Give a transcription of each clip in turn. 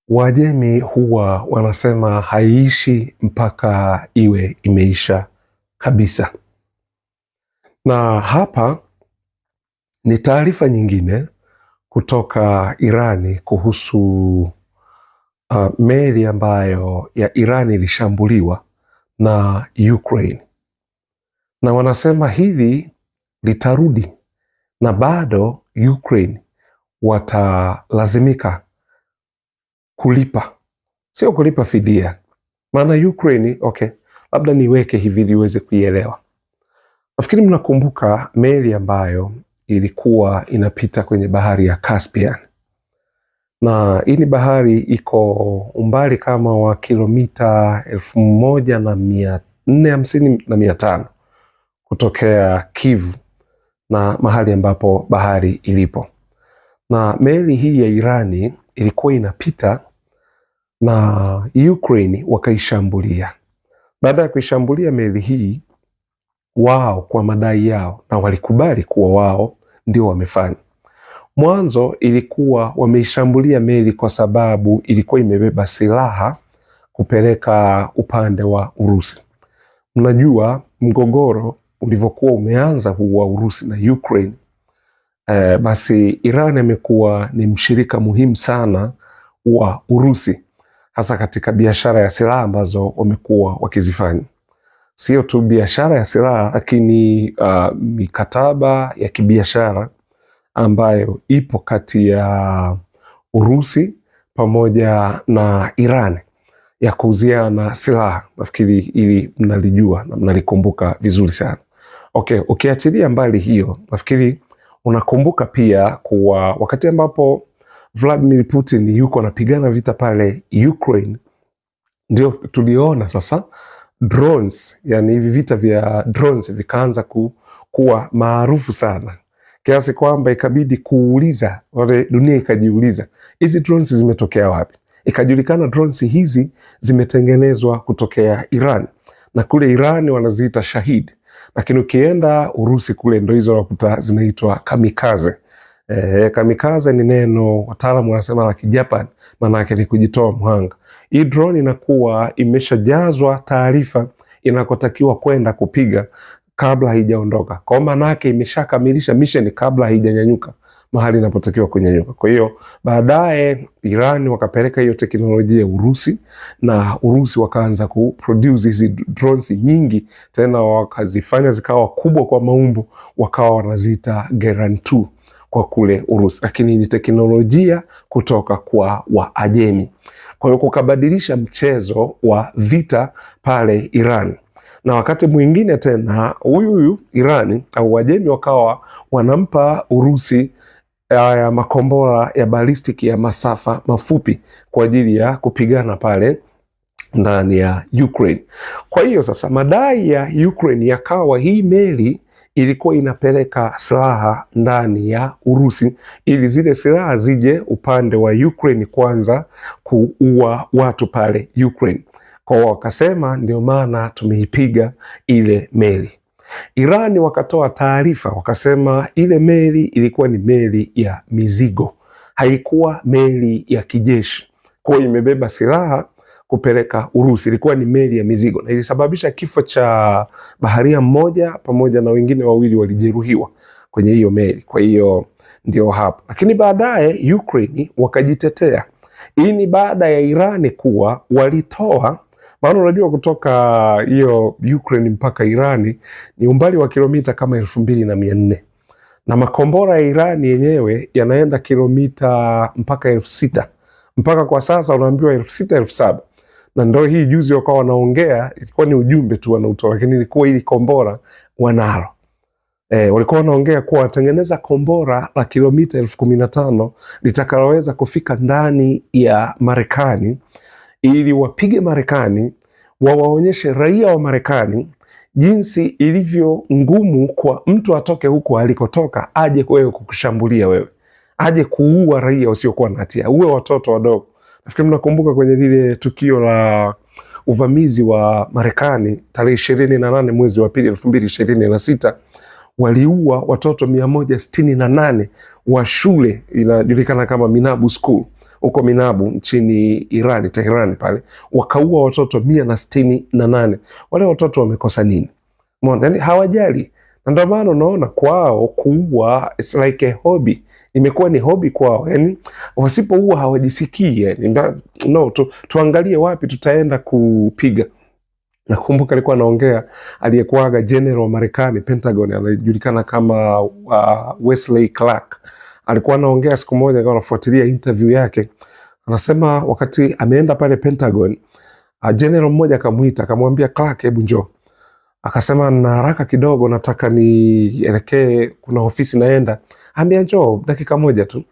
Wajemi huwa wanasema haiishi mpaka iwe imeisha kabisa. Na hapa ni taarifa nyingine kutoka Irani kuhusu meli ambayo ya Irani ilishambuliwa na Ukraine. Na wanasema hili litarudi na bado Ukraine watalazimika kulipa. Sio kulipa fidia. Maana Ukraine, labda niweke hivi ili uweze kuielewa. Nafikiri mnakumbuka meli ambayo ilikuwa inapita kwenye bahari ya Caspian. Na hii ni bahari iko umbali kama wa kilomita 1450 na 500 kutokea Kyiv na mahali ambapo bahari ilipo. Na meli hii ya Irani ilikuwa inapita na Ukraine wakaishambulia. Baada ya kuishambulia meli hii, wao kwa madai yao, na walikubali kuwa wao ndio wamefanya. Mwanzo ilikuwa wameishambulia meli kwa sababu ilikuwa imebeba silaha kupeleka upande wa Urusi. Mnajua mgogoro ulivyokuwa umeanza huu wa Urusi na Ukraine, basi Iran amekuwa ni mshirika muhimu sana wa Urusi, hasa katika biashara ya silaha ambazo wamekuwa wakizifanya. Sio tu biashara ya silaha, lakini mikataba ya kibiashara ambayo ipo kati ya Urusi pamoja na Iran ya kuuziana silaha. Nafikiri ili mnalijua na mnalikumbuka vizuri sana. Ukiachilia mbali hiyo, nafikiri unakumbuka pia kuwa wakati ambapo Vladimir Putin yuko anapigana vita pale Ukraine, ndio tuliona sasa drones, yani hivi vita vya drones vikaanza kuwa maarufu sana, kiasi kwamba ikabidi kuuliza, dunia ikajiuliza, hizi drones zimetokea wapi? Ikajulikana drones hizi zimetengenezwa kutokea Iran, na kule Iran wanaziita Shahid, lakini ukienda Urusi kule ndo hizo wakuta zinaitwa kamikaze. Kamikaze ni neno wataalamu wanasema la Kijapan, maana yake ni kujitoa mhanga. Hii drone inakuwa imeshajazwa taarifa inakotakiwa kwenda kupiga kabla haijaondoka. Kwa maana yake imeshakamilisha mission kabla haijanyanyuka mahali inapotakiwa kunyanyuka. Kwa hiyo baadaye Iran wakapeleka hiyo teknolojia Urusi, na Urusi wakaanza kuproduce hizi drones nyingi, tena wakazifanya zikawa kubwa kwa maumbo, wakawa wanaziita Geran 2 kwa kule Urusi, lakini ni teknolojia kutoka kwa Waajemi. Kwa hiyo kukabadilisha mchezo wa vita pale Iran. Na wakati mwingine tena huyu Irani au Waajemi wakawa wanampa Urusi ya makombora ya balistiki ya masafa mafupi kwa ajili ya kupigana pale ndani ya Ukraine. Kwa hiyo sasa madai ya Ukraine yakawa hii meli ilikuwa inapeleka silaha ndani ya Urusi ili zile silaha zije upande wa Ukraine kwanza kuua watu pale Ukraine. Kwa wakasema ndio maana tumeipiga ile meli. Irani wakatoa taarifa wakasema ile meli ilikuwa ni meli ya mizigo, haikuwa meli ya kijeshi. Kwa hiyo imebeba silaha kupeleka Urusi, ilikuwa ni meli ya mizigo, na ilisababisha kifo cha baharia mmoja pamoja na wengine wawili walijeruhiwa kwenye hiyo meli. Kwa hiyo ndio hapo, lakini baadaye Ukraine wakajitetea. Hii ni baada ya Irani kuwa walitoa, maana unajua kutoka hiyo Ukraine mpaka Irani ni umbali wa kilomita kama 2400, na makombora ya Irani yenyewe yanaenda kilomita mpaka 6000, mpaka kwa sasa unaambiwa 6000 7000. Na ndio hii juzi wakawa wanaongea, ilikuwa ni ujumbe tu wanautoa, lakini ilikuwa ili kombora wanalo. Walikuwa wanaongea kuwa watengeneza kombora la kilomita 1015 litakaloweza kufika ndani ya Marekani ili wapige Marekani, wawaonyeshe raia wa Marekani jinsi ilivyo ngumu kwa mtu atoke huko alikotoka aje wewe kukushambulia wewe, aje kuua raia usiokuwa na hatia, uwe watoto wadogo. Nafikiri mnakumbuka kwenye lile tukio la uvamizi wa Marekani tarehe 28 mwezi wa pili 2026, waliua watoto 168 wa shule inajulikana kama Minabu School. huko Minabu nchini Irani, Tehran pale, wakaua watoto 168. Wale watoto wamekosa nini? Mbona yani hawajali. Na ndio maana unaona kwao kuua it's like a hobby. Imekuwa ni hobby kwao. Yani wasipoua hawajisikii yani. No, tuangalie wapi tutaenda kupiga. Nakumbuka alikuwa anaongea aliyekuwaga general wa Marekani Pentagon, anajulikana kama Wesley Clark. Alikuwa anaongea siku moja, akawa anafuatilia interview yake. Anasema wakati ameenda pale Pentagon, general mmoja akamuita, akamwambia Clark, hebu njoo. Akasema na haraka kidogo, nataka nielekee, kuna ofisi naenda. Ambia njoo dakika moja tu.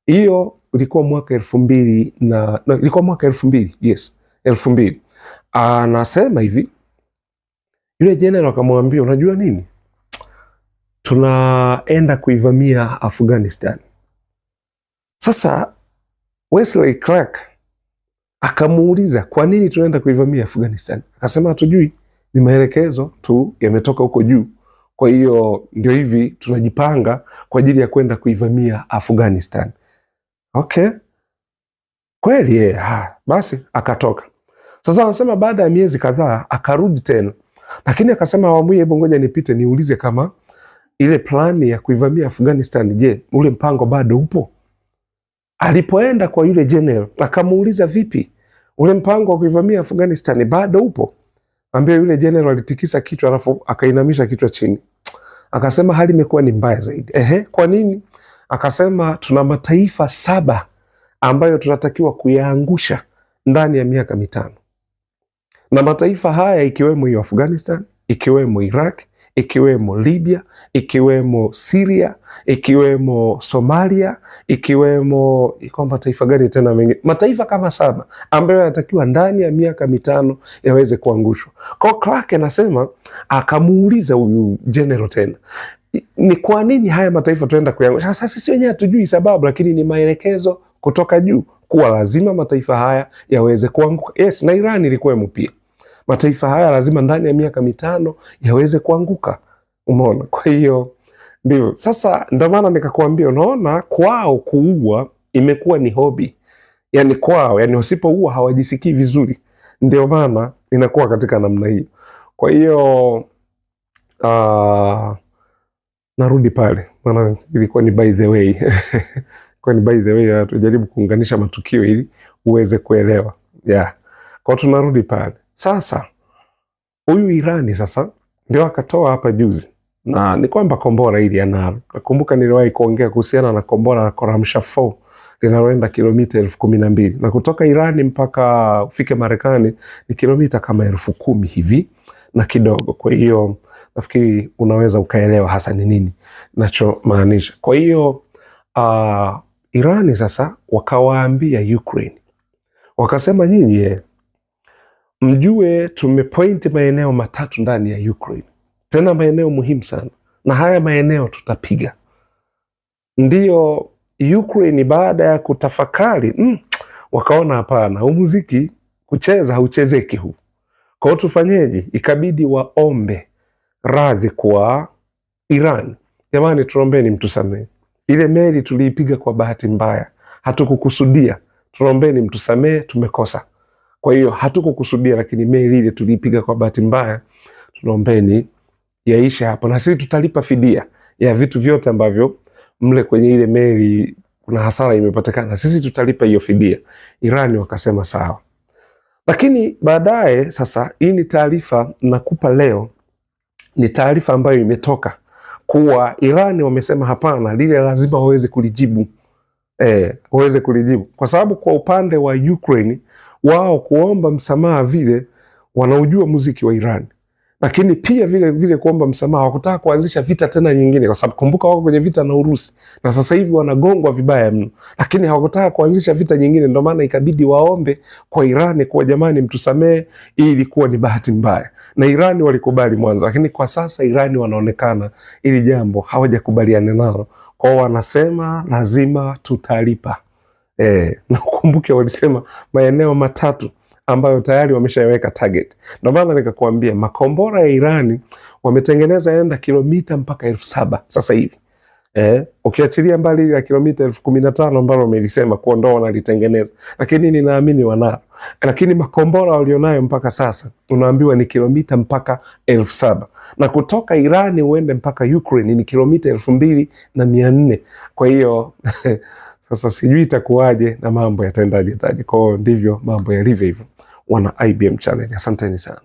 Hiyo ilikuwa mwaka 2000 na ilikuwa mwaka 2000, yes, 2000. Anasema hivi, yule general akamwambia, unajua nini? Tunaenda kuivamia Afghanistan. Sasa Wesley Clark akamuuliza, kwa nini tunaenda kuivamia Afghanistan? Akasema hatujui, ni maelekezo tu yametoka huko juu. Kwa hiyo ndio hivi tunajipanga kwa ajili ya kwenda kuivamia Afghanistan. Okay. Kweli basi akatoka. Sasa anasema baada ya miezi kadhaa akarudi tena. Lakini akasema awamu hii, hebu ngoja nipite niulize kama ile plani ya kuivamia Afghanistan, je, ule mpango bado upo? Alipoenda kwa yule general akamuuliza, vipi, ule mpango wa kuivamia Afghanistan bado upo? Ambia yule general alitikisa kichwa, alafu akainamisha kichwa chini. Akasema hali imekuwa ni mbaya zaidi. Kwa nini? Akasema tuna mataifa 7 ambayo tunatakiwa kuyaangusha ndani ya miaka 5. Na mataifa haya ikiwemo hiyo Afghanistan, ikiwemo Iraq, ikiwemo Libya, ikiwemo Syria, ikiwemo Somalia, ikiwemo mataifa gani tena mengi? Mataifa kama 7 ambayo yanatakiwa ndani ya miaka 5 yaweze kuangushwa. Kwa Clark anasema, akamuuliza huyu general tena, ni kwa nini haya mataifa tunaenda kuangusha? Sasa sisi wenyewe hatujui sababu, lakini ni maelekezo kutoka juu kuwa lazima mataifa haya yaweze kuanguka. Yes, na Iran ilikuwemo pia. Mataifa haya lazima ndani ya miaka 5 yaweze kuanguka. Umeona? Kwa hiyo ndio sasa, ndio maana nikakwambia, unaona kwao kuua imekuwa ni hobby. Yani kwao, yani wasipoua hawajisikii vizuri. Ndio maana inakuwa katika namna hiyo. Kwa hiyo narudi pale, maana ilikuwa ni by the way. Kwa ni by the way, tujaribu kuunganisha matukio ili uweze kuelewa. Kwa tunarudi pale. Sasa huyu Irani sasa ndio akatoa hapa juzi, na ni kwamba kombora hili analo. Nakumbuka niliwahi kuongea kuhusiana na kombora la Khorramshahr 4 linaloenda kilomita 12,000, na kutoka Irani mpaka ufike Marekani ni kilomita kama 10,000 hivi na kidogo. Kwa hiyo nafikiri unaweza ukaelewa hasa ni nini nachomaanisha. Kwa hiyo Irani sasa wakawaambia Ukraine, wakasema nyinyi mjue tumepointi maeneo 3 ndani ya Ukraine, tena maeneo muhimu sana, na haya maeneo tutapiga. Ndiyo Ukraine baada ya kutafakari wakaona hapana, huu muziki kucheza hauchezeki huu. Kwa hiyo tufanyeje? Ikabidi waombe radhi kwa Iran. Jamani, tunaombeni mtusamee, ile meli tuliipiga kwa bahati mbaya, hatukukusudia. Tunaombeni mtusamee, tumekosa. Kwa hiyo hatukukusudia, lakini meli ile tuliipiga kwa bahati mbaya. Tunaombeni yaishe hapo, na sisi tutalipa fidia ya vitu vyote ambavyo mle kwenye ile meli kuna hasara imepatikana, sisi tutalipa hiyo fidia. Irani wakasema sawa. Lakini baadaye sasa, hii ni taarifa nakupa leo, ni taarifa ambayo imetoka kuwa Irani wamesema hapana, lile lazima waweze kulijibu. Waweze kulijibu kwa sababu kwa upande wa Ukraine wao kuomba msamaha vile wanaujua muziki wa Irani, lakini pia vile kuomba msamaha wakutaka kuanzisha vita tena nyingine, kwa sababu kumbuka wako kwenye vita na Urusi na sasa hivi wanagongwa vibaya mno, lakini hawakutaka kuanzisha vita nyingine. Ndio maana ikabidi waombe kwa Irani kwa jamani, mtusamee, hii ilikuwa ni bahati mbaya. Na Irani walikubali mwanzo, lakini kwa sasa Irani wanaonekana ili jambo hawajakubaliana nalo, kwa wanasema lazima tutalipa. Na ukumbuke walisema maeneo 3 ambayo tayari wameshaweka target. Ndio maana nikakwambia makombora ya Irani wametengeneza yaenda kilomita mpaka 7,000 sasa hivi. Ukiachilia mbali ya kilomita 15,000 ambalo wamelisema kuondoa wanalitengeneza, lakini ninaamini wanao. Lakini makombora walionayo mpaka sasa unaambiwa ni kilomita mpaka 7,000, na kutoka Irani uende mpaka Ukraine ni kilomita 2,400. Kwa hiyo sasa sijui itakuwaje na mambo yataendaje. Kwa hiyo ndivyo mambo yalivyo hivyo, wana IBM Channel. Asanteni sana.